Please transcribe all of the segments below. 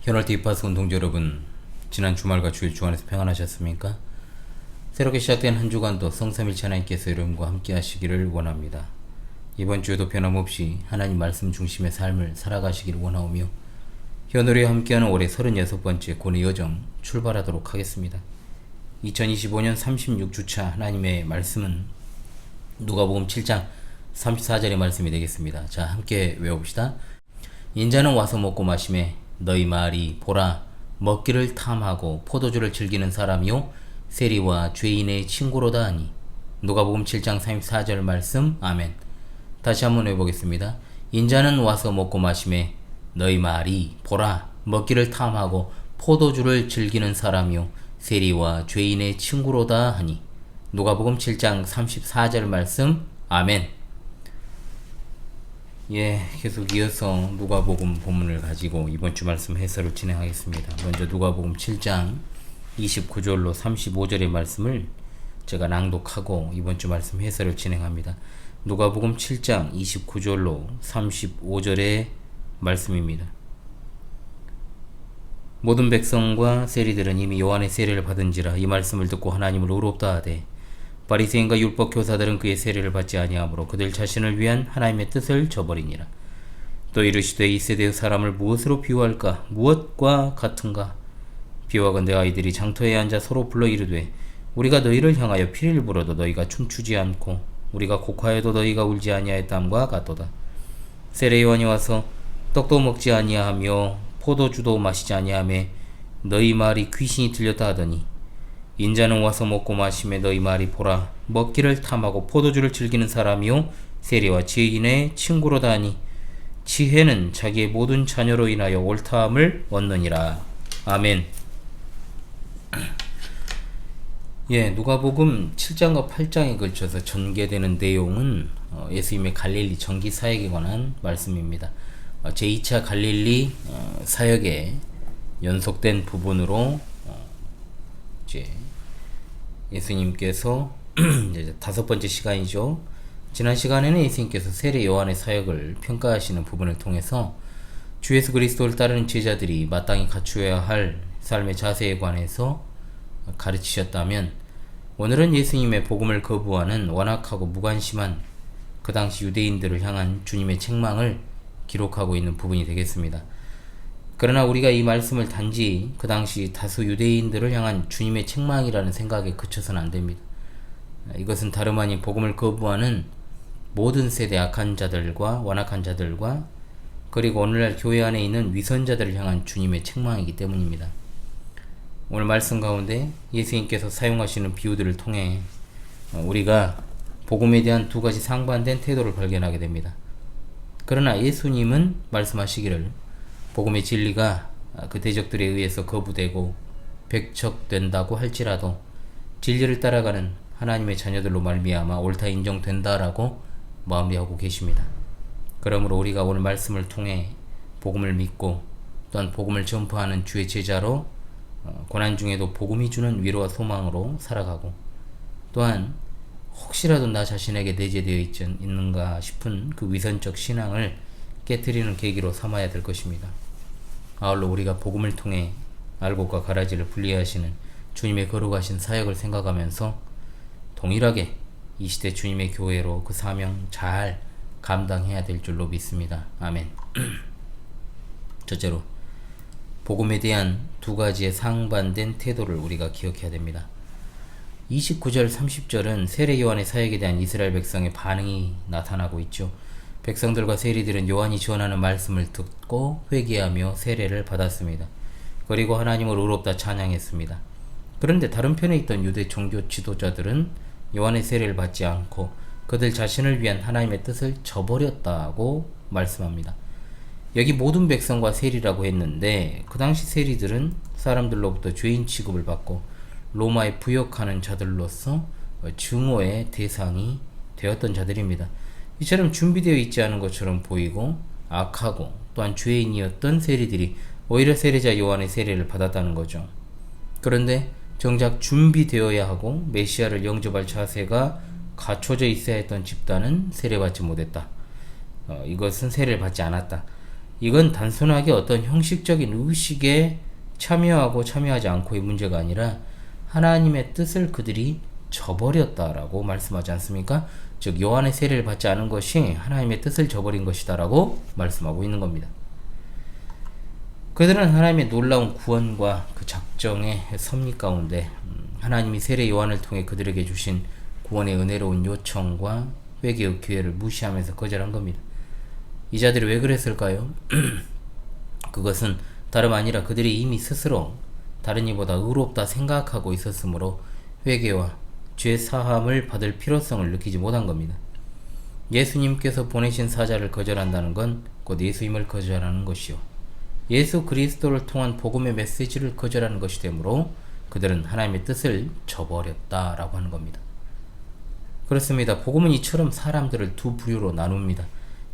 현월티 입파스 운동자 여러분, 지난 주말과 주일 주안에서 평안하셨습니까? 새롭게 시작된 한 주간도 성삼일체 하나님께서 여러분과 함께 하시기를 원합니다. 이번 주에도 변함없이 하나님 말씀 중심의 삶을 살아가시기를 원하오며 현월이와 함께하는 올해 36번째 고뇌 여정 출발하도록 하겠습니다. 2025년 36주차 하나님의 말씀은 누가복음 7장 34절의 말씀이 되겠습니다. 자, 함께 외워봅시다. 인자는 와서 먹고 마시매 너희 말이 보라 먹기를 탐하고 포도주를 즐기는 사람이요 세리와 죄인의 친구로다 하니. 누가복음 7장 34절 말씀. 아멘. 다시 한번 해보겠습니다. 인자는 와서 먹고 마시매 너희 말이 보라 먹기를 탐하고 포도주를 즐기는 사람이요 세리와 죄인의 친구로다 하니. 누가복음 7장 34절 말씀. 아멘. 계속 이어서 누가복음 본문을 가지고 이번 주 말씀 해설을 진행하겠습니다. 먼저 누가복음 7장 29절로 35절의 말씀을 제가 낭독하고 이번 주 말씀 해설을 진행합니다. 누가복음 7장 29절로 35절의 말씀입니다. 모든 백성과 세리들은 이미 요한의 세례를 받은지라 이 말씀을 듣고 하나님을 의롭다 하되 바리새인과 율법 교사들은 그의 세례를 받지 아니하므로 그들 자신을 위한 하나님의 뜻을 저버리니라. 또 이르시되 이 세대의 사람을 무엇으로 비유할까? 무엇과 같은가? 비유하건대 아이들이 장터에 앉아 서로 불러 이르되 우리가 너희를 향하여 피를 불어도 너희가 춤추지 않고 우리가 곡하여도 너희가 울지 아니하였담과 같도다. 세례 요한이 와서 떡도 먹지 아니하며 포도주도 마시지 아니하며 너희 말이 귀신이 들렸다 하더니 인자는 와서 먹고 마시매 너희 말이 보라 먹기를 탐하고 포도주를 즐기는 사람이요 세리와 죄인의 친구로다 하니 지혜는 자기의 모든 자녀로 인하여 옳다함을 얻느니라. 아멘. 누가복음 7장과 8장에 걸쳐서 전개되는 내용은 예수님의 갈릴리 전기 사역에 관한 말씀입니다. 제2차 갈릴리 사역의 연속된 부분으로 예수님께서 이제 5번째 시간이죠. 지난 시간에는 예수님께서 세례 요한의 사역을 평가하시는 부분을 통해서 주 예수 그리스도를 따르는 제자들이 마땅히 갖추어야 할 삶의 자세에 관해서 가르치셨다면, 오늘은 예수님의 복음을 거부하는 완악하고 무관심한 그 당시 유대인들을 향한 주님의 책망을 기록하고 있는 부분이 되겠습니다. 그러나 우리가 이 말씀을 단지 그 당시 다수 유대인들을 향한 주님의 책망이라는 생각에 그쳐서는 안 됩니다. 이것은 다름 아닌 복음을 거부하는 모든 세대 악한 자들과 완악한 자들과 그리고 오늘날 교회 안에 있는 위선자들을 향한 주님의 책망이기 때문입니다. 오늘 말씀 가운데 예수님께서 사용하시는 비유들을 통해 우리가 복음에 대한 두 가지 상반된 태도를 발견하게 됩니다. 그러나 예수님은 말씀하시기를 복음의 진리가 그 대적들에 의해서 거부되고 배척된다고 할지라도 진리를 따라가는 하나님의 자녀들로 말미암아 옳다 인정된다라고 마무리하고 계십니다. 그러므로 우리가 오늘 말씀을 통해 복음을 믿고 또한 복음을 전파하는 주의 제자로 고난 중에도 복음이 주는 위로와 소망으로 살아가고, 또한 혹시라도 나 자신에게 내재되어 있는가 싶은 그 위선적 신앙을 깨트리는 계기로 삼아야 될 것입니다. 아울러 우리가 복음을 통해 알곡과 가라지를 분리하시는 주님의 거룩하신 사역을 생각하면서 동일하게 이 시대 주님의 교회로 그 사명 잘 감당해야 될 줄로 믿습니다. 아멘. 첫째로 복음에 대한 두 가지의 상반된 태도를 우리가 기억해야 됩니다. 29절 30절은 세례 요한의 사역에 대한 이스라엘 백성의 반응이 나타나고 있죠. 백성들과 세리들은 요한이 전하는 말씀을 듣고 회개하며 세례를 받았습니다. 그리고 하나님을 의롭다 찬양했습니다. 그런데 다른 편에 있던 유대 종교 지도자들은 요한의 세례를 받지 않고 그들 자신을 위한 하나님의 뜻을 저버렸다고 말씀합니다. 여기 모든 백성과 세리라고 했는데 그 당시 세리들은 사람들로부터 죄인 취급을 받고 로마에 부역하는 자들로서 증오의 대상이 되었던 자들입니다. 이처럼 준비되어 있지 않은 것처럼 보이고 악하고 또한 죄인이었던 세리들이 오히려 세례자 요한의 세례를 받았다는 거죠. 그런데 정작 준비되어야 하고 메시아를 영접할 자세가 갖춰져 있어야 했던 집단은 세례받지 못했다. 이것은 세례를 받지 않았다. 이건 단순하게 어떤 형식적인 의식에 참여하고 참여하지 않고의 문제가 아니라 하나님의 뜻을 그들이 저버렸다라고 말씀하지 않습니까? 즉 요한의 세례를 받지 않은 것이 하나님의 뜻을 저버린 것이다라고 말씀하고 있는 겁니다. 그들은 하나님의 놀라운 구원과 그 작정의 섭리 가운데 하나님이 세례 요한을 통해 그들에게 주신 구원의 은혜로운 요청과 회개의 기회를 무시하면서 거절한 겁니다. 이 자들이 왜 그랬을까요? 그것은 다름 아니라 그들이 이미 스스로 다른 이보다 의롭다 생각하고 있었으므로 회개와 죄 사함을 받을 필요성을 느끼지 못한 겁니다. 예수님께서 보내신 사자를 거절한다는 건 곧 예수님을 거절하는 것이요, 예수 그리스도를 통한 복음의 메시지를 거절하는 것이 되므로 그들은 하나님의 뜻을 저버렸다라고 하는 겁니다. 그렇습니다. 복음은 이처럼 사람들을 두 부류로 나눕니다.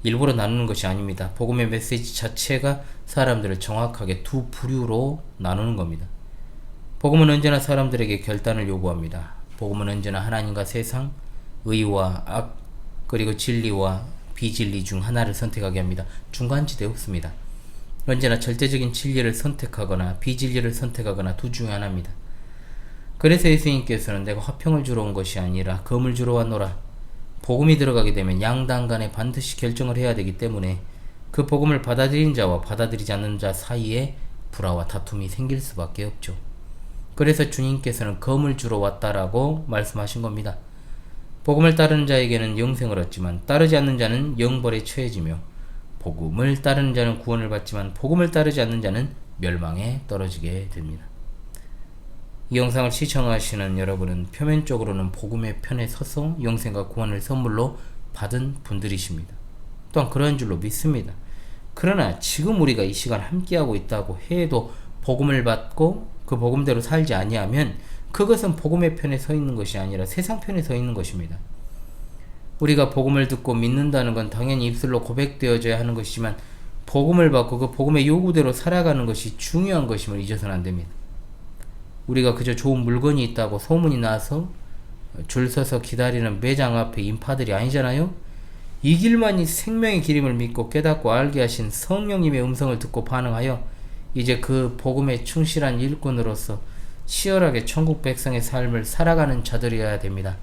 일부러 나누는 것이 아닙니다. 복음의 메시지 자체가 사람들을 정확하게 두 부류로 나누는 겁니다. 복음은 언제나 사람들에게 결단을 요구합니다. 복음은 언제나 하나님과 세상, 의와 악, 그리고 진리와 비진리 중 하나를 선택하게 합니다. 중간지대 없습니다. 언제나 절대적인 진리를 선택하거나 비진리를 선택하거나 둘 중에 하나입니다. 그래서 예수님께서는 내가 화평을 주러 온 것이 아니라 검을 주러 왔노라. 복음이 들어가게 되면 양당 간에 반드시 결정을 해야 되기 때문에 그 복음을 받아들인 자와 받아들이지 않는 자 사이에 불화와 다툼이 생길 수밖에 없죠. 그래서 주님께서는 검을 주러 왔다라고 말씀하신 겁니다. 복음을 따르는 자에게는 영생을 얻지만 따르지 않는 자는 영벌에 처해지며, 복음을 따르는 자는 구원을 받지만 복음을 따르지 않는 자는 멸망에 떨어지게 됩니다. 이 영상을 시청하시는 여러분은 표면적으로는 복음의 편에 서서 영생과 구원을 선물로 받은 분들이십니다. 또한 그러한 줄로 믿습니다. 그러나 지금 우리가 이 시간 함께하고 있다고 해도 복음을 받고 그 복음대로 살지 아니하면 그것은 복음의 편에 서 있는 것이 아니라 세상 편에 서 있는 것입니다. 우리가 복음을 듣고 믿는다는 건 당연히 입술로 고백되어져야 하는 것이지만 복음을 받고 그 복음의 요구대로 살아가는 것이 중요한 것임을 잊어서는 안 됩니다. 우리가 그저 좋은 물건이 있다고 소문이 나서 줄 서서 기다리는 매장 앞에 인파들이 아니잖아요. 이 길만이 생명의 길임을 믿고 깨닫고 알게 하신 성령님의 음성을 듣고 반응하여 이제 그 복음에 충실한 일꾼으로서 치열하게 천국 백성의 삶을 살아가는 자들이어야 됩니다.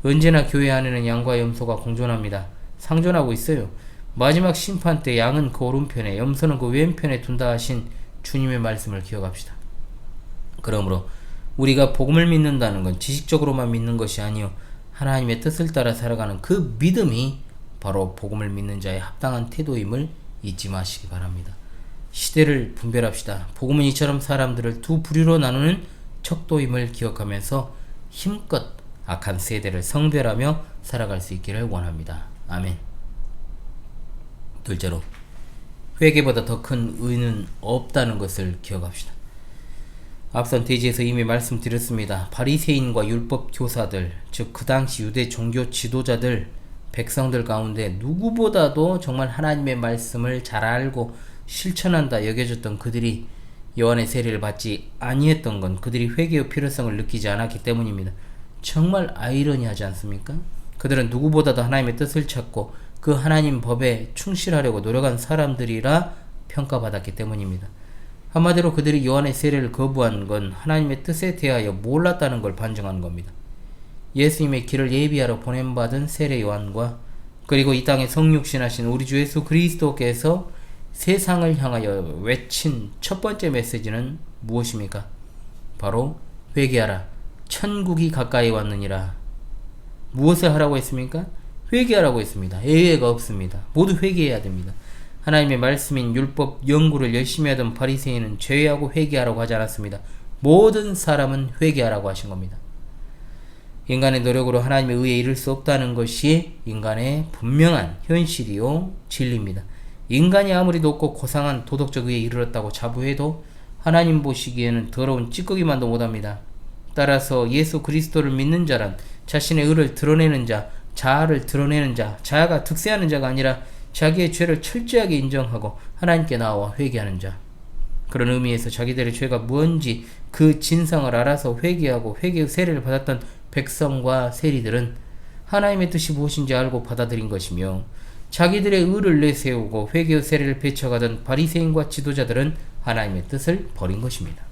언제나 교회 안에는 양과 염소가 공존합니다. 상존하고 있어요. 마지막 심판 때 양은 그 오른편에 염소는 그 왼편에 둔다 하신 주님의 말씀을 기억합시다. 그러므로 우리가 복음을 믿는다는 건 지식적으로만 믿는 것이 아니요, 하나님의 뜻을 따라 살아가는 그 믿음이 바로 복음을 믿는 자의 합당한 태도임을 잊지 마시기 바랍니다. 시대를 분별합시다. 복음은 이처럼 사람들을 두 부류로 나누는 척도임을 기억하면서 힘껏 악한 세대를 성별하며 살아갈 수 있기를 원합니다. 아멘. 둘째로, 회개보다 더 큰 의는 없다는 것을 기억합시다. 앞선 대지에서 이미 말씀드렸습니다. 바리새인과 율법 교사들, 즉 그 당시 유대 종교 지도자들, 백성들 가운데 누구보다도 정말 하나님의 말씀을 잘 알고 실천한다 여겨졌던 그들이 요한의 세례를 받지 아니했던 건 그들이 회개의 필요성을 느끼지 않았기 때문입니다. 정말 아이러니하지 않습니까? 그들은 누구보다도 하나님의 뜻을 찾고 그 하나님 법에 충실하려고 노력한 사람들이라 평가받았기 때문입니다. 한마디로 그들이 요한의 세례를 거부한 건 하나님의 뜻에 대하여 몰랐다는 걸 반증하는 겁니다. 예수님의 길을 예비하러 보냄받은 세례 요한과 그리고 이 땅에 성육신하신 우리 주 예수 그리스도께서 세상을 향하여 외친 첫 번째 메시지는 무엇입니까? 바로 회개하라, 천국이 가까이 왔느니라. 무엇을 하라고 했습니까? 회개하라고 했습니다. 예외가 없습니다. 모두 회개해야 됩니다. 하나님의 말씀인 율법 연구를 열심히 하던 바리새인은 죄하고 회개하라고 하지 않았습니다. 모든 사람은 회개하라고 하신 겁니다. 인간의 노력으로 하나님의 의에 이를 수 없다는 것이 인간의 분명한 현실이요 진리입니다. 인간이 아무리 높고 고상한 도덕적 의에 이르렀다고 자부해도 하나님 보시기에는 더러운 찌꺼기만도 못합니다. 따라서 예수 그리스도를 믿는 자란 자신의 의를 드러내는 자, 자아를 드러내는 자, 자아가 득세하는 자가 아니라 자기의 죄를 철저하게 인정하고 하나님께 나와 회개하는 자. 그런 의미에서 자기들의 죄가 뭔지 그 진상을 알아서 회개하고 회개의 세례를 받았던 백성과 세리들은 하나님의 뜻이 무엇인지 알고 받아들인 것이며, 자기들의 의를 내세우고 회개의 세례를 베쳐가던 바리새인과 지도자들은 하나님의 뜻을 버린 것입니다.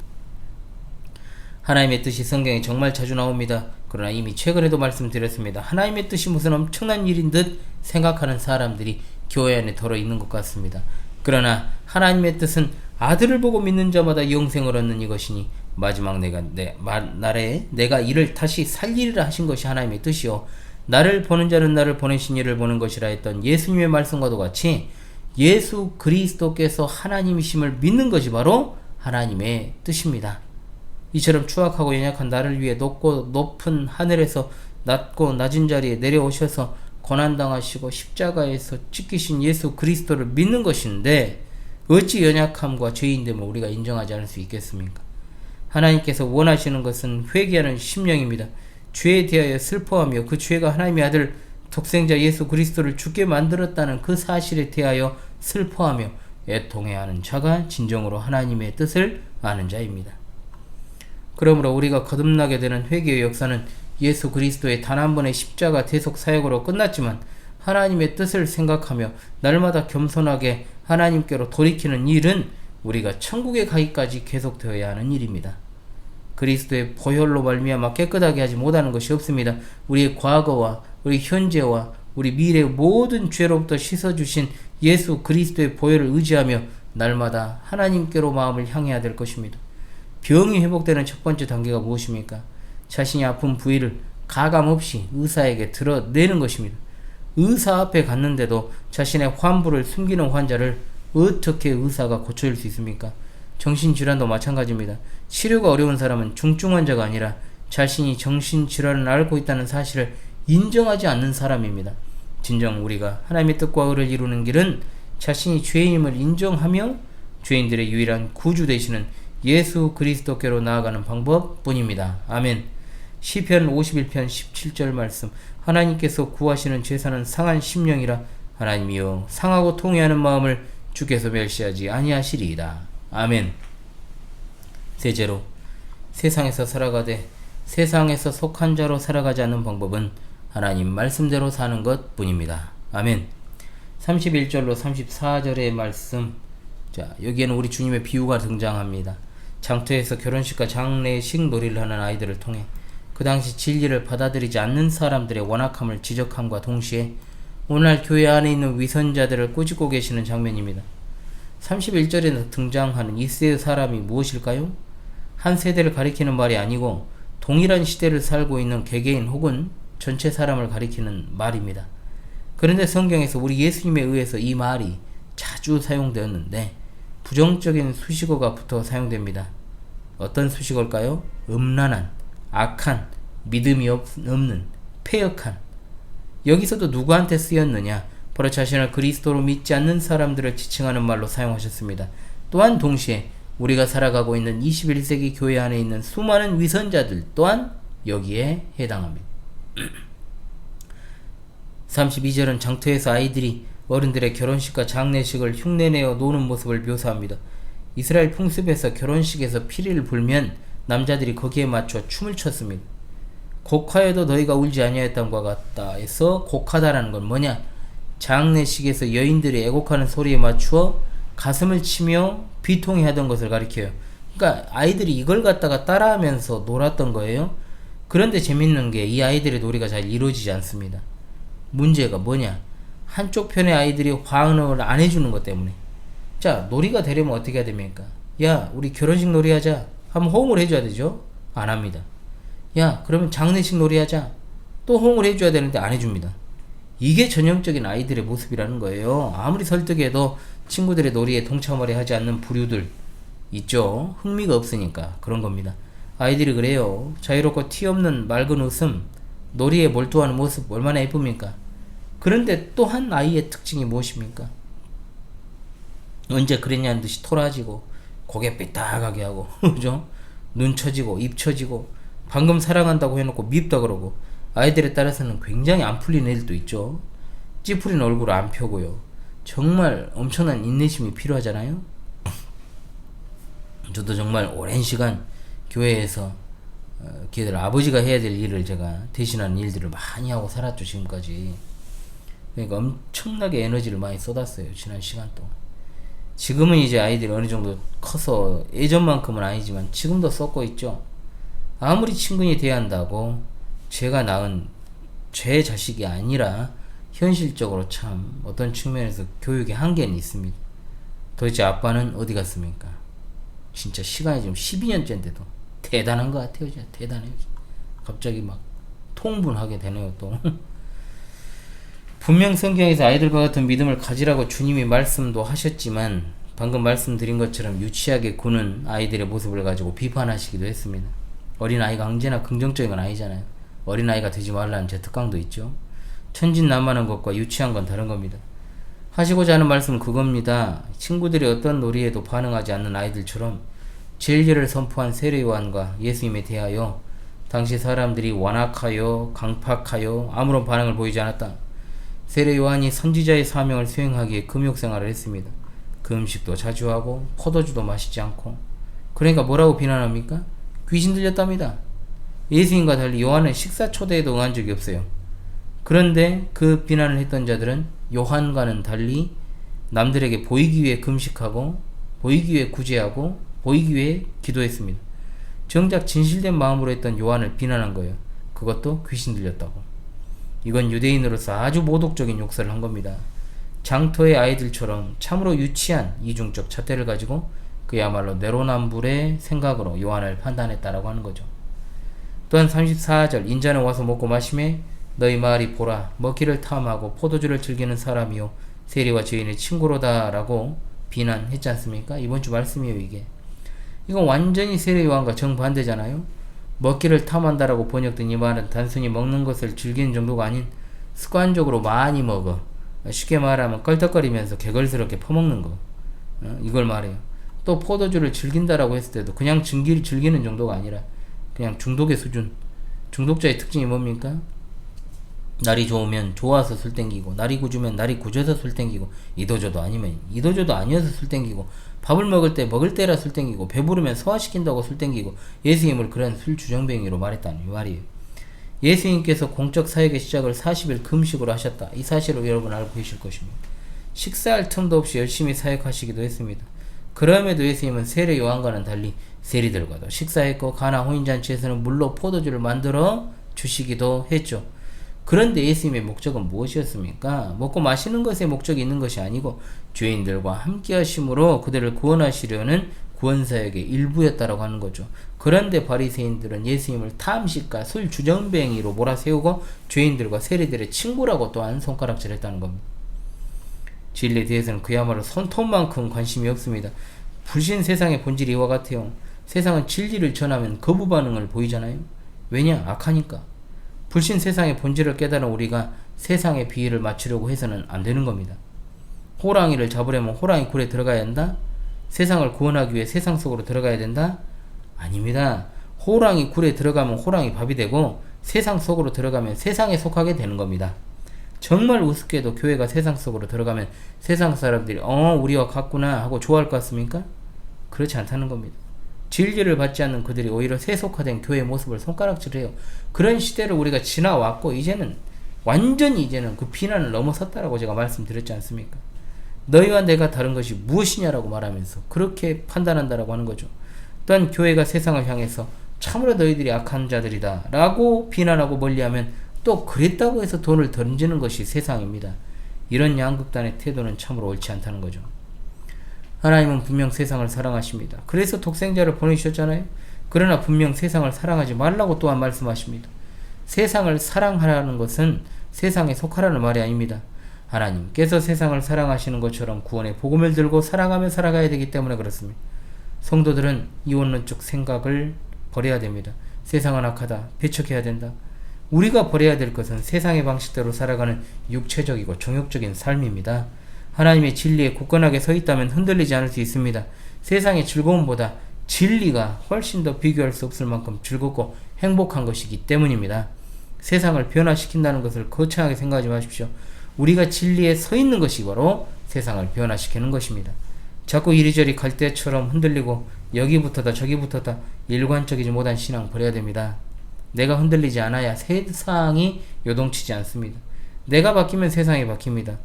하나님의 뜻이 성경에 정말 자주 나옵니다. 그러나 이미 최근에도 말씀드렸습니다. 하나님의 뜻이 무슨 엄청난 일인 듯 생각하는 사람들이 교회 안에 덜어 있는 것 같습니다. 그러나 하나님의 뜻은 아들을 보고 믿는 자마다 영생을 얻는 이것이니 마지막 날에 내가 이를 다시 살리리라 하신 것이 하나님의 뜻이요 나를 보는 자는 나를 보내신 이를 보는 것이라 했던 예수님의 말씀과도 같이 예수 그리스도께서 하나님이심을 믿는 것이 바로 하나님의 뜻입니다. 이처럼 추악하고 연약한 나를 위해 높은 하늘에서 낮고 낮은 자리에 내려오셔서 고난당하시고 십자가에서 찢기신 예수 그리스도를 믿는 것인데 어찌 연약함과 죄인됨을 우리가 인정하지 않을 수 있겠습니까? 하나님께서 원하시는 것은 회개하는 심령입니다. 죄에 대하여 슬퍼하며 그 죄가 하나님의 아들 독생자 예수 그리스도를 죽게 만들었다는 그 사실에 대하여 슬퍼하며 애통해하는 자가 진정으로 하나님의 뜻을 아는 자입니다. 그러므로 우리가 거듭나게 되는 회개의 역사는 예수 그리스도의 단 한 번의 십자가 대속 사역으로 끝났지만 하나님의 뜻을 생각하며 날마다 겸손하게 하나님께로 돌이키는 일은 우리가 천국에 가기까지 계속되어야 하는 일입니다. 그리스도의 보혈로 말미암아 깨끗하게 하지 못하는 것이 없습니다. 우리의 과거와 우리 현재와 우리 미래의 모든 죄로부터 씻어주신 예수 그리스도의 보혈을 의지하며 날마다 하나님께로 마음을 향해야 될 것입니다. 병이 회복되는 첫 번째 단계가 무엇입니까? 자신이 아픈 부위를 가감없이 의사에게 드러내는 것입니다. 의사 앞에 갔는데도 자신의 환부를 숨기는 환자를 어떻게 의사가 고쳐줄 수 있습니까? 정신질환도 마찬가지입니다. 치료가 어려운 사람은 중증 환자가 아니라 자신이 정신질환을 앓고 있다는 사실을 인정하지 않는 사람입니다. 진정 우리가 하나님의 뜻과 의를 이루는 길은 자신이 죄인임을 인정하며 죄인들의 유일한 구주 되시는 예수 그리스도께로 나아가는 방법뿐입니다. 아멘. 시편 51편 17절 말씀 하나님께서 구하시는 제사는 상한 심령이라 하나님이여 상하고 통회하는 마음을 주께서 멸시하지 아니하시리이다. 아멘. 셋째로 세상에서 살아가되 세상에서 속한 자로 살아가지 않는 방법은 하나님 말씀대로 사는 것 뿐입니다. 아멘. 31절로 34절의 말씀 자 여기에는 우리 주님의 비유가 등장합니다. 장터에서 결혼식과 장례식 놀이를 하는 아이들을 통해 그 당시 진리를 받아들이지 않는 사람들의 완악함을 지적함과 동시에 오늘날 교회 안에 있는 위선자들을 꾸짖고 계시는 장면입니다. 31절에 등장하는 이세의 사람이 무엇일까요? 한 세대를 가리키는 말이 아니고 동일한 시대를 살고 있는 개개인 혹은 전체 사람을 가리키는 말입니다. 그런데 성경에서 우리 예수님에 의해서 이 말이 자주 사용되었는데 부정적인 수식어가 붙어 사용됩니다. 어떤 수식어일까요? 음란한, 악한, 믿음이 없는, 패역한. 여기서도 누구한테 쓰였느냐? 바로 자신을 그리스도로 믿지 않는 사람들을 지칭하는 말로 사용하셨습니다. 또한 동시에 우리가 살아가고 있는 21세기 교회 안에 있는 수많은 위선자들 또한 여기에 해당합니다. 32절은 장터에서 아이들이 어른들의 결혼식과 장례식을 흉내내어 노는 모습을 묘사합니다. 이스라엘 풍습에서 결혼식에서 피리를 불면 남자들이 거기에 맞춰 춤을 췄습니다. 곡하여도 너희가 울지 아니하였던과 같다 해서 곡하다라는 건 뭐냐? 장례식에서 여인들이 애곡하는 소리에 맞추어 가슴을 치며 비통해하던 것을 가리켜요. 그러니까 아이들이 이걸 갖다가 따라하면서 놀았던 거예요. 그런데 재밌는 게 이 아이들의 놀이가 잘 이루어지지 않습니다. 문제가 뭐냐? 한쪽 편의 아이들이 환호를 안 해주는 것 때문에. 자, 놀이가 되려면 어떻게 해야 됩니까? 야, 우리 결혼식 놀이 하자. 하면 호응을 해줘야 되죠? 안 합니다. 야, 그러면 장례식 놀이 하자. 또 호응을 해줘야 되는데 안 해줍니다. 이게 전형적인 아이들의 모습이라는 거예요. 아무리 설득해도 친구들의 놀이에 동참을 하지 않는 부류들 있죠. 흥미가 없으니까 그런 겁니다. 아이들이 그래요. 자유롭고 티 없는 맑은 웃음, 놀이에 몰두하는 모습 얼마나 예쁩니까? 그런데 또 한 아이의 특징이 무엇입니까? 언제 그랬냐는 듯이 토라지고 고개 삐딱하게 하고 그죠? 눈 처지고 입 처지고 방금 사랑한다고 해놓고 밉다 그러고 아이들에 따라서는 굉장히 안 풀리는 애들도 있죠. 찌푸린 얼굴을 안 펴고요. 정말 엄청난 인내심이 필요하잖아요. 저도 정말 오랜 시간 교회에서 걔들 아버지가 해야 될 일을 제가 대신하는 일들을 많이 하고 살았죠. 지금까지. 그러니까 엄청나게 에너지를 많이 쏟았어요. 지난 시간 동안. 지금은 이제 아이들이 어느 정도 커서 예전만큼은 아니지만 지금도 쏟고 있죠. 아무리 친근히 대한다고 제가 낳은 제 자식이 아니라 현실적으로 참 어떤 측면에서 교육의 한계는 있습니다. 도대체 아빠는 어디 갔습니까? 진짜 시간이 지금 12년째인데도 대단한 것 같아요. 진짜 대단해요. 갑자기 막 통분하게 되네요. 또 분명 성경에서 아이들과 같은 믿음을 가지라고 주님이 말씀도 하셨지만 방금 말씀드린 것처럼 유치하게 구는 아이들의 모습을 가지고 비판하시기도 했습니다. 어린아이가 언제나 긍정적인 건 아니잖아요. 어린아이가 되지 말라는 제 특강도 있죠. 천진난만한 것과 유치한 건 다른 겁니다. 하시고자 하는 말씀은 그겁니다. 친구들이 어떤 놀이에도 반응하지 않는 아이들처럼 진리를 선포한 세례 요한과 예수님에 대하여 당시 사람들이 완악하여 강팍하여 아무런 반응을 보이지 않았다. 세례 요한이 선지자의 사명을 수행하기에 금욕생활을 했습니다. 그 음식도 자주 하고 포도주도 마시지 않고. 그러니까 뭐라고 비난합니까? 귀신 들렸답니다. 예수님과 달리 요한은 식사 초대에도 응한 적이 없어요. 그런데 그 비난을 했던 자들은 요한과는 달리 남들에게 보이기 위해 금식하고 보이기 위해 구제하고 보이기 위해 기도했습니다. 정작 진실된 마음으로 했던 요한을 비난한 거예요. 그것도 귀신 들렸다고. 이건 유대인으로서 아주 모독적인 욕설을 한 겁니다. 장터의 아이들처럼 참으로 유치한 이중적 잣대를 가지고 그야말로 내로남불의 생각으로 요한을 판단했다라고 하는 거죠. 또한 34절 인자는 와서 먹고 마시매 너희 마을이 보라 먹기를 탐하고 포도주를 즐기는 사람이요 세리와 죄인의 친구로다 라고 비난했지 않습니까? 이번 주 말씀이에요. 이건 완전히 세례 요한과 정반대잖아요. 먹기를 탐한다라고 번역된 이 말은 단순히 먹는 것을 즐기는 정도가 아닌 습관적으로 많이 먹어. 쉽게 말하면 껄떡거리면서 개걸스럽게 퍼먹는 거. 이걸 말해요. 또 포도주를 즐긴다라고 했을 때도 그냥 즐기는 정도가 아니라 그냥 중독의 수준. 중독자의 특징이 뭡니까? 날이 좋으면 좋아서 술 땡기고 날이 굳으면 날이 굳어서 술 땡기고 이도저도 아니면 이도저도 아니어서 술 땡기고 밥을 먹을 때 먹을 때라 술 땡기고 배부르면 소화시킨다고 술 땡기고 예수님을 그런 술 주정뱅이로 말했다는 이 말이에요. 예수님께서 공적 사역의 시작을 40일 금식으로 하셨다. 이 사실을 여러분 알고 계실 것입니다. 식사할 틈도 없이 열심히 사역하시기도 했습니다. 그럼에도 예수님은 세례 요한과는 달리 세리들과도 식사했고 가나 혼인잔치에서는 물로 포도주를 만들어 주시기도 했죠. 그런데 예수님의 목적은 무엇이었습니까? 먹고 마시는 것에 목적이 있는 것이 아니고 죄인들과 함께 하심으로 그들을 구원하시려는 구원사역의 일부였다라고 하는 거죠. 그런데 바리새인들은 예수님을 탐식가 술 주정뱅이로 몰아세우고 죄인들과 세리들의 친구라고 또한 손가락질했다는 겁니다. 진리에 대해서는 그야말로 손톱만큼 관심이 없습니다. 불신 세상의 본질이 이와 같아요. 세상은 진리를 전하면 거부 반응을 보이잖아요. 왜냐? 악하니까. 불신 세상의 본질을 깨달은 우리가 세상의 비위를 맞추려고 해서는 안 되는 겁니다. 호랑이를 잡으려면 호랑이 굴에 들어가야 한다? 세상을 구원하기 위해 세상 속으로 들어가야 된다? 아닙니다. 호랑이 굴에 들어가면 호랑이 밥이 되고 세상 속으로 들어가면 세상에 속하게 되는 겁니다. 정말 우습게도 교회가 세상 속으로 들어가면 세상 사람들이 우리와 같구나 하고 좋아할 것 같습니까? 그렇지 않다는 겁니다. 진리를 받지 않는 그들이 오히려 세속화된 교회의 모습을 손가락질해요. 그런 시대를 우리가 지나왔고 완전히 이제는 그 비난을 넘어섰다라고 제가 말씀드렸지 않습니까? 너희와 내가 다른 것이 무엇이냐라고 말하면서 그렇게 판단한다라고 하는 거죠. 또한 교회가 세상을 향해서 참으로 너희들이 악한 자들이다 라고 비난하고 멀리하면 또 그랬다고 해서 돈을 던지는 것이 세상입니다. 이런 양극단의 태도는 참으로 옳지 않다는 거죠. 하나님은 분명 세상을 사랑하십니다. 그래서 독생자를 보내주셨잖아요. 그러나 분명 세상을 사랑하지 말라고 또한 말씀하십니다. 세상을 사랑하라는 것은 세상에 속하라는 말이 아닙니다. 하나님께서 세상을 사랑하시는 것처럼 구원의 복음을 들고 사랑하며 살아가야 되기 때문에 그렇습니다. 성도들은 이원론적 생각을 버려야 됩니다. 세상은 악하다. 배척해야 된다. 우리가 버려야 될 것은 세상의 방식대로 살아가는 육체적이고 정욕적인 삶입니다. 하나님의 진리에 굳건하게 서 있다면 흔들리지 않을 수 있습니다. 세상의 즐거움보다 진리가 훨씬 더 비교할 수 없을 만큼 즐겁고 행복한 것이기 때문입니다. 세상을 변화시킨다는 것을 거창하게 생각하지 마십시오. 우리가 진리에 서 있는 것이 바로 세상을 변화시키는 것입니다. 자꾸 이리저리 갈대처럼 흔들리고 여기부터다 저기부터다 일관적이지 못한 신앙 버려야 됩니다. 내가 흔들리지 않아야 세상이 요동치지 않습니다. 내가 바뀌면 세상이 바뀝니다.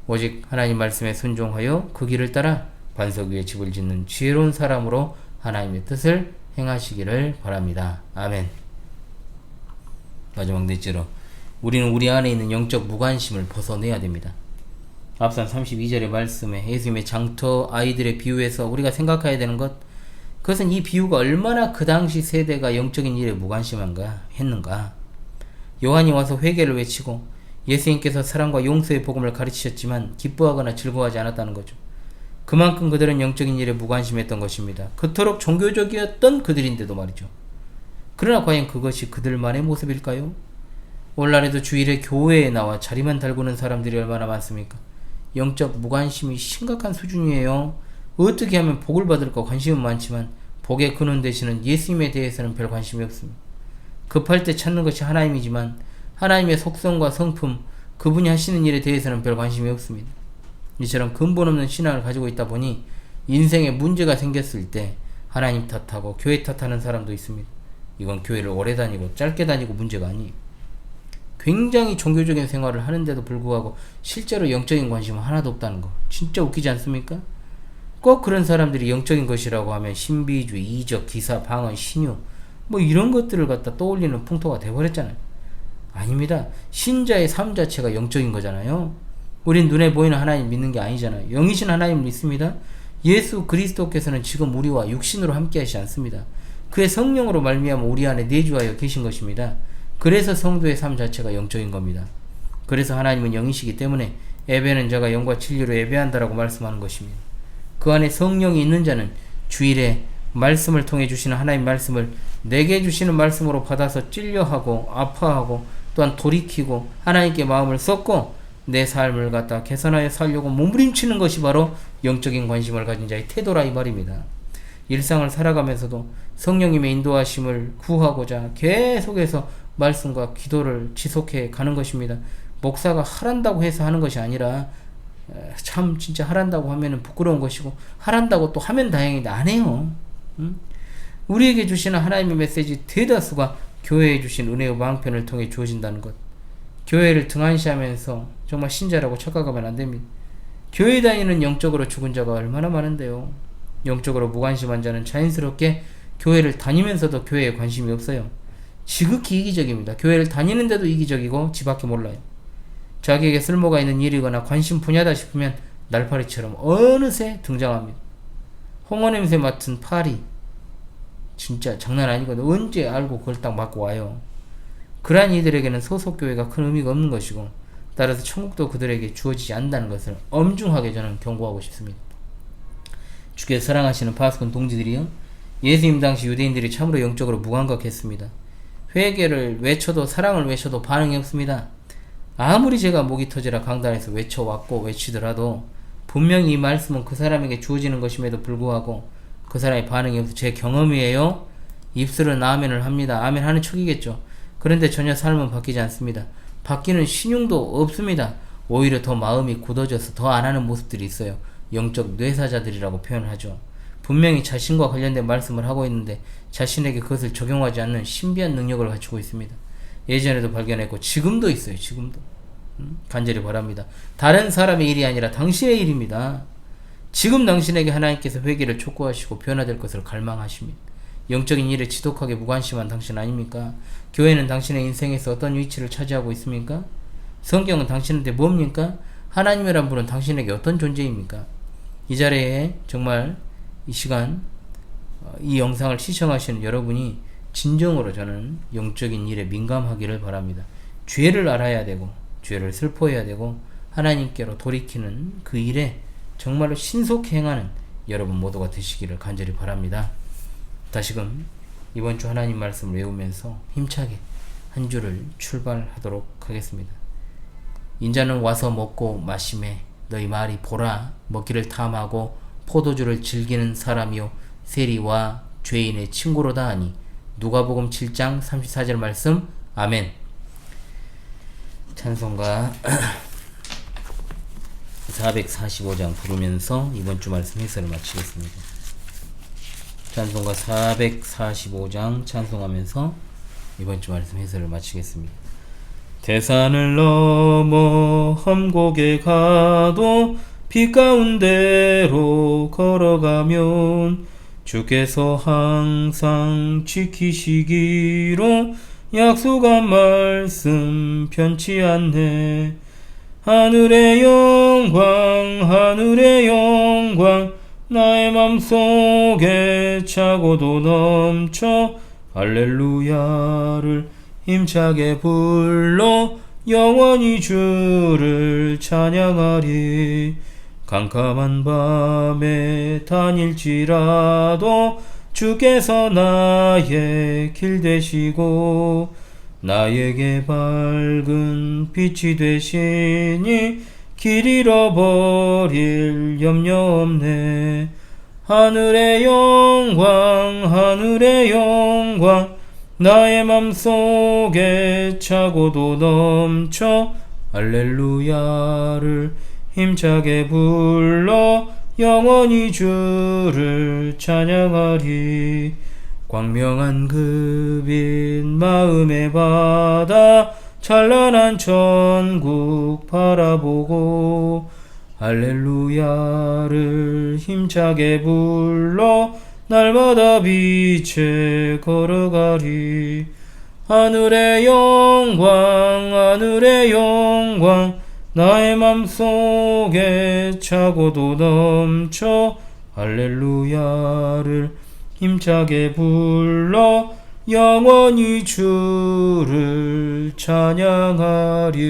오직 하나님 말씀에 순종하여 그 길을 따라 반석 위에 집을 짓는 지혜로운 사람으로 하나님의 뜻을 행하시기를 바랍니다. 아멘. 마지막 넷째로 우리는 우리 안에 있는 영적 무관심을 벗어내야 됩니다. 앞선 32절의 말씀에 예수님의 장터 아이들의 비유에서 우리가 생각해야 되는 것, 그것은 이 비유가 얼마나 그 당시 세대가 영적인 일에 무관심한가 했는가. 요한이 와서 회개를 외치고 예수님께서 사랑과 용서의 복음을 가르치셨지만 기뻐하거나 즐거워하지 않았다는 거죠. 그만큼 그들은 영적인 일에 무관심했던 것입니다. 그토록 종교적이었던 그들인데도 말이죠. 그러나 과연 그것이 그들만의 모습일까요? 오늘날에도 주일에 교회에 나와 자리만 달구는 사람들이 얼마나 많습니까? 영적 무관심이 심각한 수준이에요. 어떻게 하면 복을 받을까 관심은 많지만 복의 근원 되시는 예수님에 대해서는 별 관심이 없습니다. 급할 때 찾는 것이 하나님이지만 하나님의 속성과 성품, 그분이 하시는 일에 대해서는 별 관심이 없습니다. 이처럼 근본 없는 신앙을 가지고 있다 보니 인생에 문제가 생겼을 때 하나님 탓하고 교회 탓하는 사람도 있습니다. 이건 교회를 오래 다니고 짧게 다니고 문제가 아니에요. 굉장히 종교적인 생활을 하는데도 불구하고 실제로 영적인 관심은 하나도 없다는 거 진짜 웃기지 않습니까? 꼭 그런 사람들이 영적인 것이라고 하면 신비주의, 이적, 기사, 방언, 신유 뭐 이런 것들을 갖다 떠올리는 풍토가 돼버렸잖아요. 아닙니다. 신자의 삶 자체가 영적인 거잖아요. 우린 눈에 보이는 하나님 믿는 게 아니잖아요. 영이신 하나님을 믿습니다. 예수 그리스도께서는 지금 우리와 육신으로 함께 하시지 않습니다. 그의 성령으로 말미암아 우리 안에 내주하여 계신 것입니다. 그래서 성도의 삶 자체가 영적인 겁니다. 그래서 하나님은 영이시기 때문에 예배는 자가 영과 진리로 예배한다라고 말씀하는 것입니다. 그 안에 성령이 있는 자는 주일에 말씀을 통해 주시는 하나님 말씀을 내게 주시는 말씀으로 받아서 찔려하고 아파하고 또한 돌이키고 하나님께 마음을 쏟고 내 삶을 갖다 개선하여 살려고 몸부림치는 것이 바로 영적인 관심을 가진 자의 태도라 이 말입니다. 일상을 살아가면서도 성령님의 인도하심을 구하고자 계속해서 말씀과 기도를 지속해 가는 것입니다. 목사가 하란다고 해서 하는 것이 아니라 참 진짜 하란다고 하면은 부끄러운 것이고 하란다고 또 하면 다행인데 안 해요. 우리에게 주시는 하나님의 메시지 대다수가 교회에 주신 은혜의 방편을 통해 주어진다는 것. 교회를 등한시하면서 정말 신자라고 착각하면 안 됩니다. 교회 다니는 영적으로 죽은 자가 얼마나 많은데요. 영적으로 무관심한 자는 자연스럽게 교회를 다니면서도 교회에 관심이 없어요. 지극히 이기적입니다. 교회를 다니는데도 이기적이고 지밖에 몰라요. 자기에게 쓸모가 있는 일이거나 관심 분야다 싶으면 날파리처럼 어느새 등장합니다. 홍어 냄새 맡은 파리 진짜 장난 아니거든. 언제 알고 그걸 딱 맞고 와요. 그러한 이들에게는 소속교회가 큰 의미가 없는 것이고 따라서 천국도 그들에게 주어지지 않는다는 것을 엄중하게 저는 경고하고 싶습니다. 주께서 사랑하시는 파수꾼 동지들이요, 예수님 당시 유대인들이 참으로 영적으로 무감각했습니다. 회개를 외쳐도 사랑을 외쳐도 반응이 없습니다. 아무리 제가 목이 터지라 강단에서 외쳐왔고 외치더라도 분명히 이 말씀은 그 사람에게 주어지는 것임에도 불구하고 그 사람의 반응이 없어. 제 경험이에요. 입술은 아멘을 합니다. 아멘 하는 척이겠죠. 그런데 전혀 삶은 바뀌지 않습니다. 바뀌는 신용도 없습니다. 오히려 더 마음이 굳어져서 더 안 하는 모습들이 있어요. 영적 뇌사자들이라고 표현을 하죠. 분명히 자신과 관련된 말씀을 하고 있는데 자신에게 그것을 적용하지 않는 신비한 능력을 갖추고 있습니다. 예전에도 발견했고 지금도 있어요. 지금도. 간절히 바랍니다. 다른 사람의 일이 아니라 당신의 일입니다. 지금 당신에게 하나님께서 회개를 촉구하시고 변화될 것을 갈망하십니다. 영적인 일에 지독하게 무관심한 당신 아닙니까? 교회는 당신의 인생에서 어떤 위치를 차지하고 있습니까? 성경은 당신한테 뭡니까? 하나님이란 분은 당신에게 어떤 존재입니까? 이 자리에 정말 이 시간 이 영상을 시청하시는 여러분이 진정으로 저는 영적인 일에 민감하기를 바랍니다. 죄를 알아야 되고 죄를 슬퍼해야 되고 하나님께로 돌이키는 그 일에 정말로 신속히 행하는 여러분 모두가 되시기를 간절히 바랍니다. 다시금 이번 주 하나님 말씀을 외우면서 힘차게 한 주를 출발하도록 하겠습니다. 인자는 와서 먹고 마시매 너희 말이 보라 먹기를 탐하고 포도주를 즐기는 사람이요 세리와 죄인의 친구로다 하니 누가복음 7장 34절 말씀. 아멘. 찬송가 445장 부르면서 이번 주 말씀 해설을 마치겠습니다. 찬송가 445장 찬송하면서 이번 주 말씀 해설을 마치겠습니다. 대산을 넘어 험곡에 가도 빛 가운데로 걸어가면 주께서 항상 지키시기로 약속한 말씀 변치 않네. 하늘의 영광 나의 맘속에 차고도 넘쳐 할렐루야를 힘차게 불러 영원히 주를 찬양하리. 캄캄한 밤에 다닐지라도 주께서 나의 길 되시고 나에게 밝은 빛이 되시니 길 잃어버릴 염려 없네. 하늘의 영광 나의 맘속에 차고도 넘쳐 할렐루야를 힘차게 불러 영원히 주를 찬양하리. 광명한 그 빛 마음의 바다 찬란한 천국 바라보고 할렐루야를 힘차게 불러 날마다 빛에 걸어가리. 하늘의 영광 나의 맘속에 차고도 넘쳐 할렐루야를 힘차게 불러 영원히 주를 찬양하리.